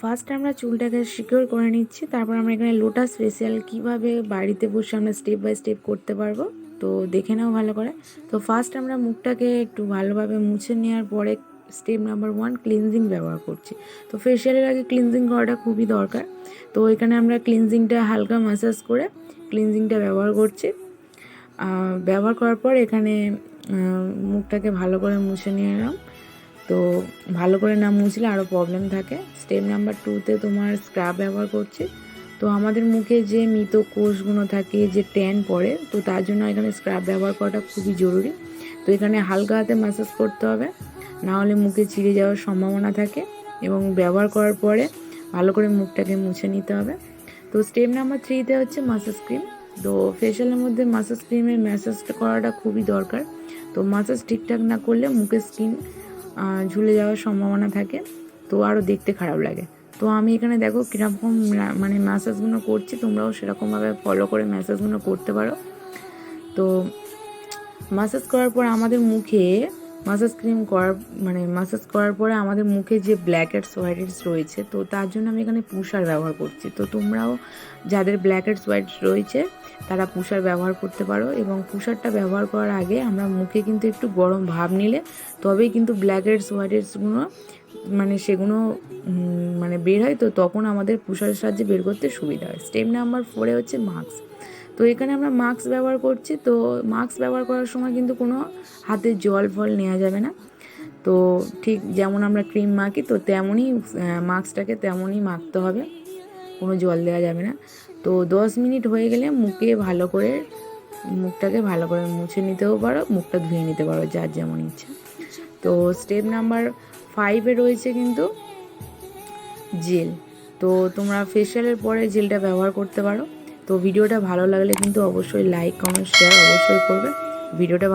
First আমরা চুলটাকে secure করে নিচ্ছি, তারপর আমরা এখানে লোটাস ফেসিয়াল কীভাবে বাড়িতে বসে আমরা স্টেপ বাই স্টেপ করতে পারবো তো দেখে নাও ভালো করে। তো ফার্স্ট আমরা মুখটাকে একটু ভালোভাবে মুছে নেওয়ার পরে স্টেপ নাম্বার 1 ক্লিনজিং ব্যবহার করছি। তো ফেসিয়ালের আগে ক্লিনজিং করাটা খুবই দরকার। তো এখানে আমরা ক্লিনজিংটা হালকা ম্যাসাজ করে ক্লিনজিংটা ব্যবহার করছি। ব্যবহার করার পর এখানে মুখটাকে ভালো করে মুছে নিলাম। তো ভালো করে না মুছলে আরও প্রবলেম থাকে। স্টেপ নাম্বার 2তে তোমার স্ক্রাব ব্যবহার করছি। তো আমাদের মুখে যে মৃত কোষগুলো থাকে, যে ট্যান পড়ে, তো তার জন্য এখানে স্ক্রাব ব্যবহার করাটা খুবই জরুরি। তো এখানে হালকা হাতে ম্যাসাজ করতে হবে, না হলে মুখে ছিঁড়ে যাওয়ার সম্ভাবনা থাকে। এবং ব্যবহার করার পরে ভালো করে মুখটাকে মুছে নিতে হবে। তো স্টেপ নাম্বার 3তে হচ্ছে ম্যাসাজ ক্রিম। তো ফেশিয়ালের মধ্যে ম্যাসাজ ক্রিমের ম্যাসাজটা করাটা খুবই দরকার। তো ম্যাসাজ ঠিকঠাক না করলে মুখের স্কিন ঝুলে যাওয়ার সম্ভাবনা থাকে, তো আরও দেখতে খারাপ লাগে। তো আমি এখানে দেখো কীরকম মানে ম্যাসাজগুলো করছি, তোমরাও সেরকমভাবে ফলো করে ম্যাসাজগুলো করতে পারো। তো ম্যাসাজ করার পর আমাদের মুখে ম্যাসাজ করার পরে আমাদের মুখে যে ব্ল্যাক হেডস হোয়াইট হেডস রয়েছে, তো তার জন্য আমি এখানে পুষার ব্যবহার করছি। তো তোমরাও যাদের ব্ল্যাক হেডস হোয়াইট রয়েছে তারা পুষার ব্যবহার করতে পারো। এবং পুষারটা ব্যবহার করার আগে আমরা মুখে কিন্তু একটু গরম ভাব নিলে তবেই কিন্তু ব্ল্যাক হেডস হোয়াইট হেডসগুলো সেগুলো বের হয়। তো তখন আমাদের পুষারের সাহায্যে বের করতে সুবিধা হয়। স্টেপ নাম্বার 4 হচ্ছে মাস্ক। তো এখানে আমরা মাস্ক ব্যবহার করছি। তো মাস্ক ব্যবহার করার সময় কিন্তু কোনো হাতে জল ফল নেওয়া যাবে না। তো ঠিক যেমন আমরা ক্রিম মাখি, তো তেমনই মাস্কটাকে তেমনই মাখতে হবে, কোনো জল দেওয়া যাবে না। তো 10 মিনিট হয়ে গেলে মুখটাকে ভালো করে মুছে নিতেও পারো, মুখটা ধুয়ে নিতে পারো, যার যেমন ইচ্ছা। তো স্টেপ নাম্বার 5-এ রয়েছে কিন্তু জেল। তো তোমরা ফেশিয়ালের পরে জেলটা ব্যবহার করতে পারো। তো ভিডিওটা ভালো লাগলে কিন্তু অবশ্যই লাইক কমেন্ট শেয়ার অবশ্যই করবে ভিডিওটা।